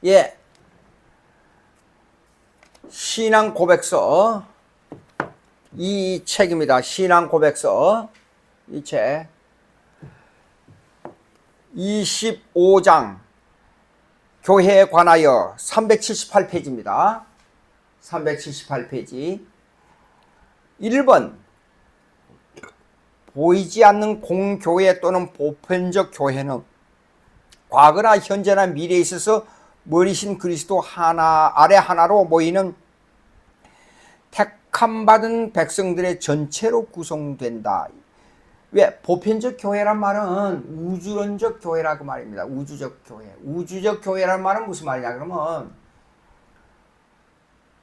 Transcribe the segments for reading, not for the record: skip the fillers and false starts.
예. 신앙 고백서 이 책입니다. 신앙 고백서 이 책 25장 교회에 관하여 378페이지입니다. 378페이지 1번 보이지 않는 공교회 또는 보편적 교회는 과거나 현재나 미래에 있어서 머리신 그리스도 하나 아래 하나로 모이는 택함받은 백성들의 전체로 구성된다. 왜? 보편적 교회란 말은 우주론적 교회라고 말입니다. 우주적 교회. 우주적 교회란 말은 무슨 말이냐 그러면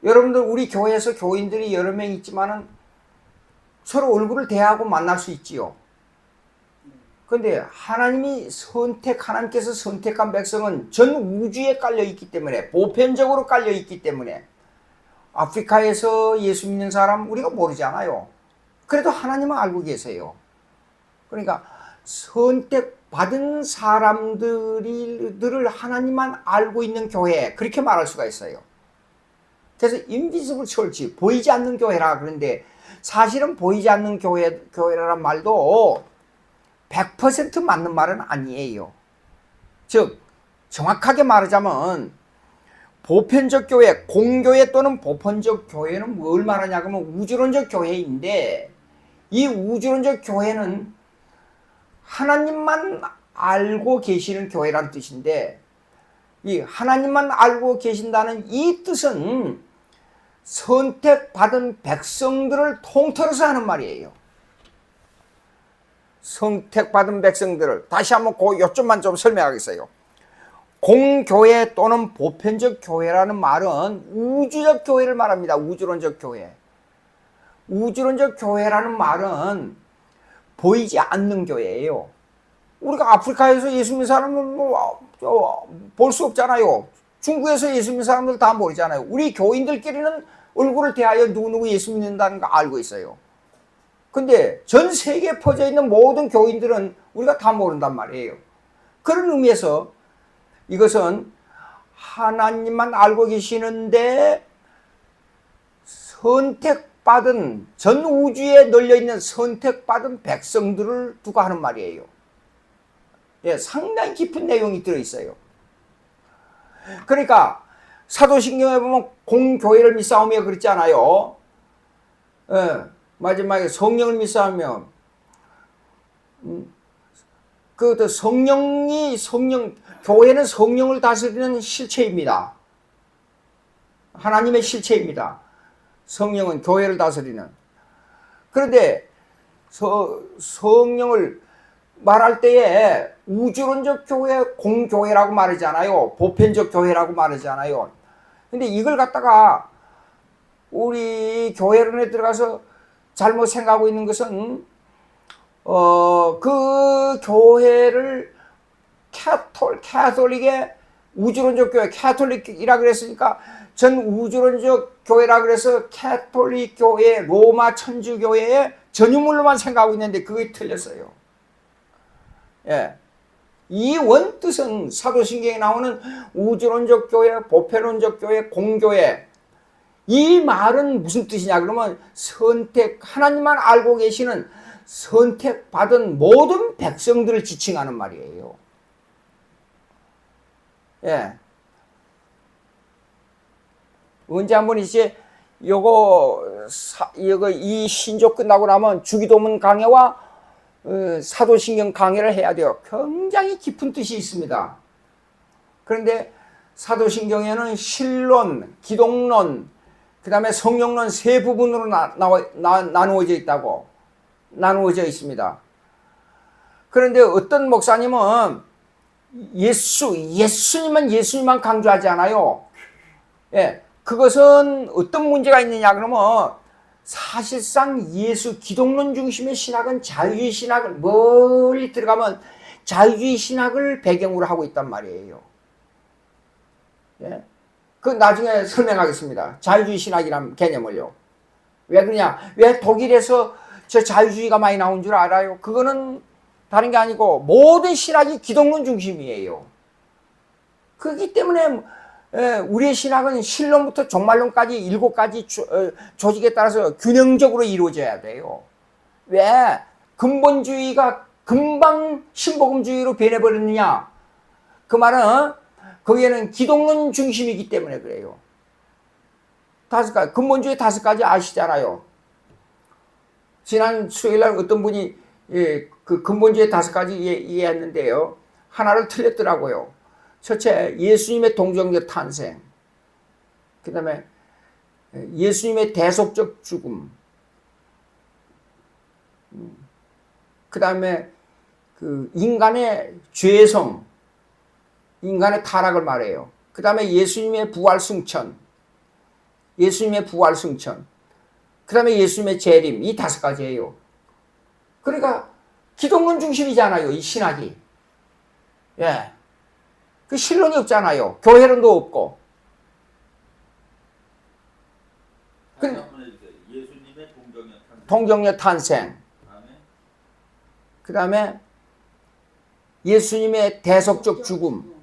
여러분들 우리 교회에서 교인들이 여러 명 있지만은 서로 얼굴을 대하고 만날 수 있지요. 그런데 하나님께서 선택한 백성은 전 우주에 깔려 있기 때문에 보편적으로 깔려 있기 때문에 아프리카에서 예수 믿는 사람 우리가 모르잖아요. 그래도 하나님은 알고 계세요. 그러니까 선택받은 사람들을 하나님만 알고 있는 교회 그렇게 말할 수가 있어요. 그래서 인비지블 철치 보이지 않는 교회라 그런데 사실은 보이지 않는 교회라는 말도 100% 맞는 말은 아니에요. 즉 정확하게 말하자면 보편적 교회, 공교회 또는 보편적 교회는 뭘 말하냐 그러면 우주론적 교회인데 이 우주론적 교회는 하나님만 알고 계시는 교회라는 뜻인데 이 하나님만 알고 계신다는 이 뜻은 선택받은 백성들을 통틀어서 하는 말이에요. 선택받은 백성들을 다시 한번 요점만 좀 설명하겠어요. 공교회 또는 보편적 교회라는 말은 우주적 교회를 말합니다. 우주론적 교회. 우주론적 교회라는 말은 보이지 않는 교회예요. 우리가 아프리카에서 예수 믿는 사람은 볼 수 없잖아요. 중국에서 예수 믿는 사람들 다 모르잖아요. 우리 교인들끼리는 얼굴을 대하여 누구누구 예수 믿는다는 거 알고 있어요. 근데 전 세계에 퍼져 있는 모든 교인들은 우리가 다 모른단 말이에요. 그런 의미에서 이것은 하나님만 알고 계시는데 선택받은 전 우주에 널려있는 선택받은 백성들을 두고 하는 말이에요. 예, 상당히 깊은 내용이 들어있어요. 그러니까 사도신경에 보면 공교회를 믿사오며 그랬잖아요. 예, 마지막에 성령을 믿사오며 교회는 성령을 다스리는 실체입니다. 하나님의 실체입니다. 성령은 교회를 다스리는. 그런데 성령을 말할 때에 우주론적 교회, 공교회라고 말하잖아요. 보편적 교회라고 말하잖아요. 근데 이걸 갖다가 우리 교회론에 들어가서 잘못 생각하고 있는 것은 그 교회를 캐톨릭의 우주론적 교회, 캐톨릭이라 그랬으니까 전 우주론적 교회라 그래서 캐톨릭 교회, 로마 천주교회의 전유물로만 생각하고 있는데 그게 틀렸어요. 예. 이 원뜻은 사도신경에 나오는 우주론적 교회, 보편론적 교회, 공교회 이 말은 무슨 뜻이냐 그러면 하나님만 알고 계시는 선택받은 모든 백성들을 지칭하는 말이에요. 예. 언제 한번 이제 이 신조 끝나고 나면 주기도문 강해와 사도신경 강해를 해야 돼요. 굉장히 깊은 뜻이 있습니다. 그런데 사도신경에는 신론, 기독론, 그 다음에 성령론 세 부분으로 나누어져 있다고 나누어져 있습니다. 그런데 어떤 목사님은 예수님만 강조하지 않아요. 예, 그것은 어떤 문제가 있느냐 그러면 사실상 기독론 중심의 신학은 자유주의 신학을 멀리 들어가면 자유주의 신학을 배경으로 하고 있단 말이에요. 예? 그 나중에 설명하겠습니다. 자유주의 신학이라는 개념을요. 왜 그러냐? 왜 독일에서 저 자유주의가 많이 나온 줄 알아요? 그거는 다른 게 아니고 모든 신학이 기독론 중심이에요. 그렇기 때문에 우리의 신학은 신론부터 종말론까지 7가지 조직에 따라서 균형적으로 이루어져야 돼요. 왜? 근본주의가 금방 신복음주의로 변해버렸느냐? 그 말은 거기에는 기독론 중심이기 때문에 그래요. 5가지, 근본주의 5가지 아시잖아요. 지난 수요일날 어떤 분이 그 근본주의 5가지 이해했는데요. 하나를 틀렸더라고요. 첫째, 예수님의 동정적 탄생. 그 다음에 예수님의 대속적 죽음. 그 다음에 그 인간의 죄성, 인간의 타락을 말해요. 그 다음에 예수님의 부활 승천, 예수님의 부활 승천. 그 다음에 예수님의 재림. 이 5가지예요. 그러니까 기독론 중심이잖아요, 이 신학이. 예. 그 신론이 없잖아요. 교회론도 없고. 예수님의 동정녀 탄생. 그 다음에 예수님의 대속적 죽음.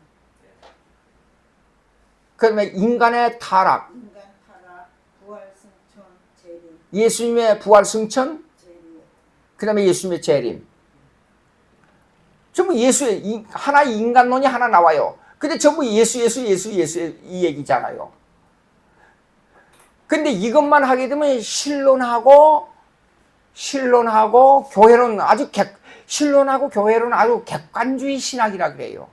그 다음에 인간의 타락. 부활 승천, 재림. 예수님의 부활 승천. 그 다음에 예수님의 재림. 전부 예수의 하나의 인간론이 하나 나와요. 근데 전부 예수 이 얘기잖아요. 근데 이것만 하게 되면 신론하고 교회론 신론하고 교회론 아주 객관주의 신학이라 그래요.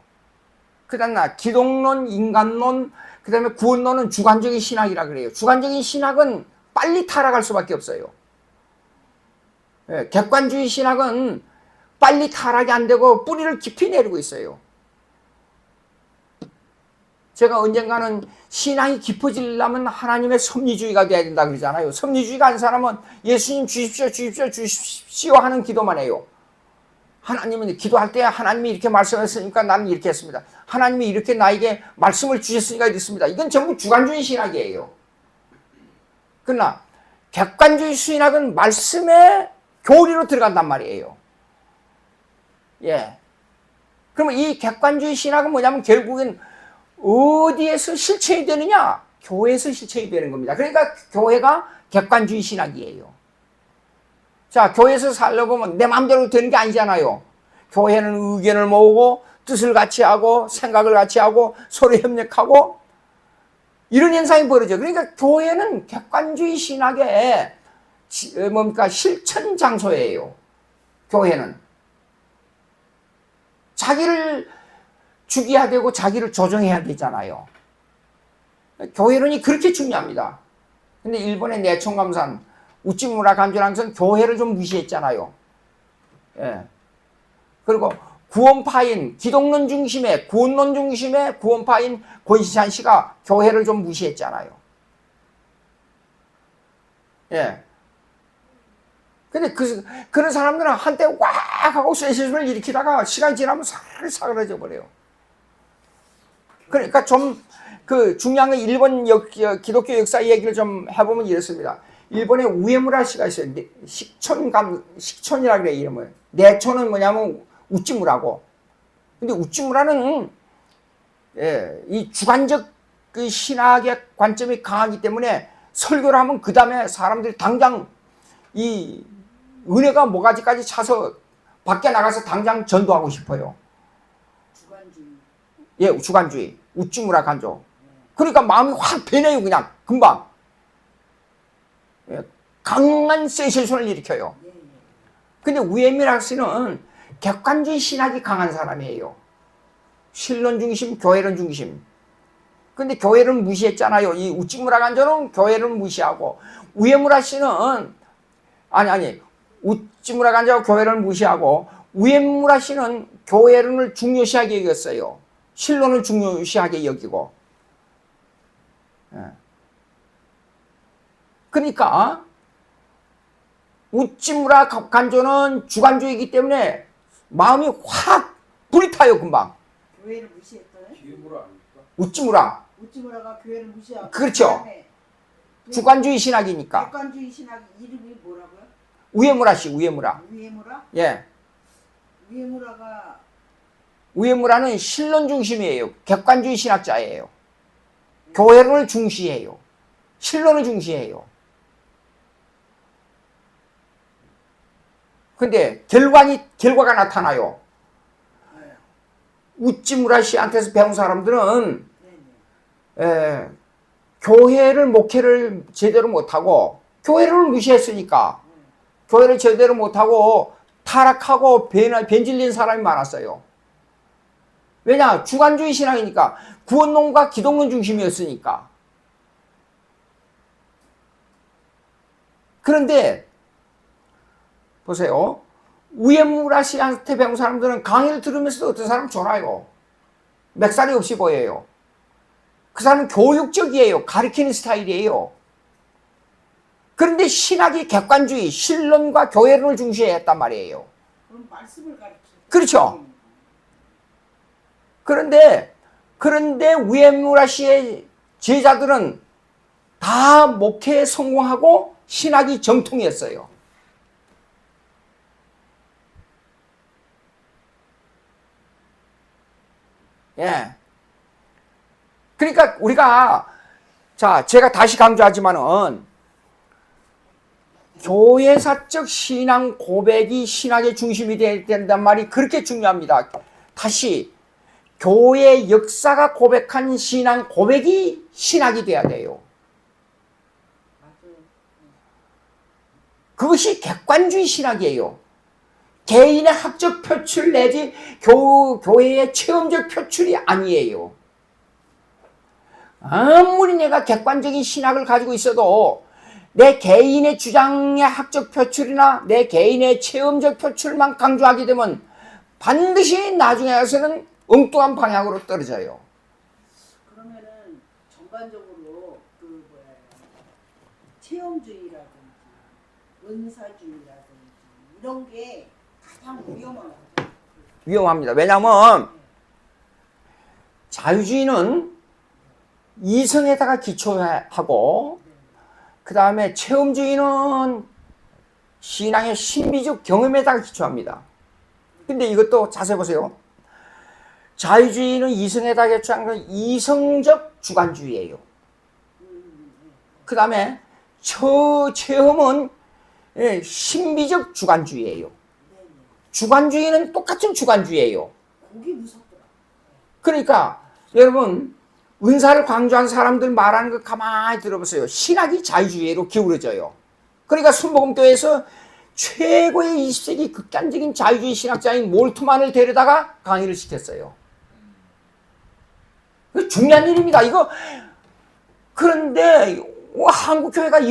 그다음 기독론, 인간론, 그다음에 구원론은 주관적인 신학이라 그래요. 주관적인 신학은 빨리 타락할 수밖에 없어요. 예, 객관주의 신학은 빨리 타락이 안 되고 뿌리를 깊이 내리고 있어요. 제가 언젠가는 신앙이 깊어지려면 하나님의 섭리주의가 돼야 된다 그러잖아요. 섭리주의가 한 사람은 예수님 주십시오 하는 기도만 해요. 하나님은 기도할 때 하나님이 이렇게 말씀했으니까 나는 이렇게 했습니다. 하나님이 이렇게 나에게 말씀을 주셨으니까 이랬습니다. 이건 전부 주관주의 신학이에요. 그러나 객관주의 신학은 말씀의 교리로 들어간단 말이에요. 예. 그러면 이 객관주의 신학은 뭐냐면 결국엔 어디에서 실천이 되느냐? 교회에서 실천이 되는 겁니다. 그러니까 교회가 객관주의 신학이에요. 자, 교회에서 살려보면 내 마음대로 되는 게 아니잖아요. 교회는 의견을 모으고 뜻을 같이 하고 생각을 같이 하고 서로 협력하고 이런 현상이 벌어져. 그러니까 교회는 객관주의 신학의 실천 장소예요. 교회는. 자기를 죽여야 되고 자기를 조정해야 되잖아요. 교회론이 그렇게 중요합니다. 근데 일본의 내총감산 우찌무라 간주랑선 교회를 좀 무시했잖아요. 예. 그리고 구원파인 기독론 중심의 구원론 중심의 구원파인 권시찬 씨가 교회를 좀 무시했잖아요. 예. 근데 그런 사람들은 한때 꽉 하고 세시즘을 일으키다가 시간이 지나면 사그라져 버려요. 그러니까 좀 그 중요한 건 일본 기독교 역사 얘기를 좀 해보면 이렇습니다. 일본에 우에무라 씨가 있어요. 식촌이라 그래 이름을. 내촌은 뭐냐면 우찌무라고. 근데 우찌무라는 이 주관적 그 신학의 관점이 강하기 때문에 설교를 하면 그 다음에 사람들이 당장 이 은혜가 모가지까지 차서 밖에 나가서 당장 전도하고 싶어요. 주관주의. 예, 주관주의. 우찌무라 간조. 그러니까 마음이 확 변해요, 그냥. 금방. 예, 강한 센세이션을 일으켜요. 근데 우에미라 씨는 객관주의 신학이 강한 사람이에요. 신론 중심, 교회론 중심. 근데 교회를 무시했잖아요. 이 우찌무라 간조는 교회를 무시하고, 우에무라 씨는, 우찌무라 간조가 교회를 무시하고, 우에무라 씨는 교회론을 중요시하게 여겼어요. 신론을 중요시하게 여기고. 그러니까 우찌무라 간조는 주관주의이기 때문에 마음이 확 불이 타요 금방. 교회를 무시했어요? 우찌무라가 교회를 무시하고. 그렇죠. 주관주의 신학이니까. 객관주의 신학 이름이 뭐라고요? 우에무라 씨, 우에무라. 우에무라? 예. 우에무라가 우에무라는 신론 중심이에요. 객관주의 신학자예요. 교회론을 중시해요. 신론을 중시해요. 근데 결과가 나타나요. 우찌무라 씨한테서 배운 사람들은 교회를 목회를 제대로 못하고 교회를 무시했으니까 교회를 제대로 못하고 타락하고 변질린 사람이 많았어요. 왜냐? 주관주의 신앙이니까 구원론과 기독론 중심이었으니까. 그런데 보세요. 우에무라 씨한테 배운 사람들은 강의를 들으면서도 어떤 사람 좋아요. 맥살이 없이 보여요. 그 사람은 교육적이에요. 가르치는 스타일이에요. 그런데 신학이 객관주의, 신론과 교회론을 중시했단 말이에요. 그럼 말씀을 가르쳐. 그렇죠. 그런데 우에무라 씨의 제자들은 다 목회에 성공하고 신학이 정통이었어요. 예. 그러니까 우리가 제가 다시 강조하지만은 교회사적 신앙 고백이 신학의 중심이 되어야 된단 말이 그렇게 중요합니다. 다시 교회 역사가 고백한 신앙 고백이 신학이 돼야 돼요. 그것이 객관주의 신학이에요. 개인의 학적 표출 내지 교회의 체험적 표출이 아니에요. 아무리 내가 객관적인 신학을 가지고 있어도 내 개인의 주장의 학적 표출이나 내 개인의 체험적 표출만 강조하게 되면 반드시 나중에 가서는 엉뚱한 방향으로 떨어져요. 그러면은 전반적으로 체험주의라든지 은사주의라든지 이런 게 가장 위험한 거죠. 위험합니다. 왜냐하면 자유주의는 이성에다가 기초하고 그 다음에 체험주의는 신앙의 신비적 경험에다가 기초합니다. 근데 이것도 자세히 보세요. 자유주의는 이성에다가 기초한 건 이성적 주관주의예요. 그 다음에 체험은 신비적 주관주의예요. 주관주의는 똑같은 주관주의예요. 그게 무섭더라. 그러니까 여러분 은사를 강조한 사람들 말하는 거 가만히 들어보세요. 신학이 자유주의로 기울어져요. 그러니까 순복음교회에서 최고의 20세기 극단적인 자유주의 신학자인 몰트만을 데려다가 강의를 시켰어요. 중요한 일입니다. 이거 그런데 한국 교회가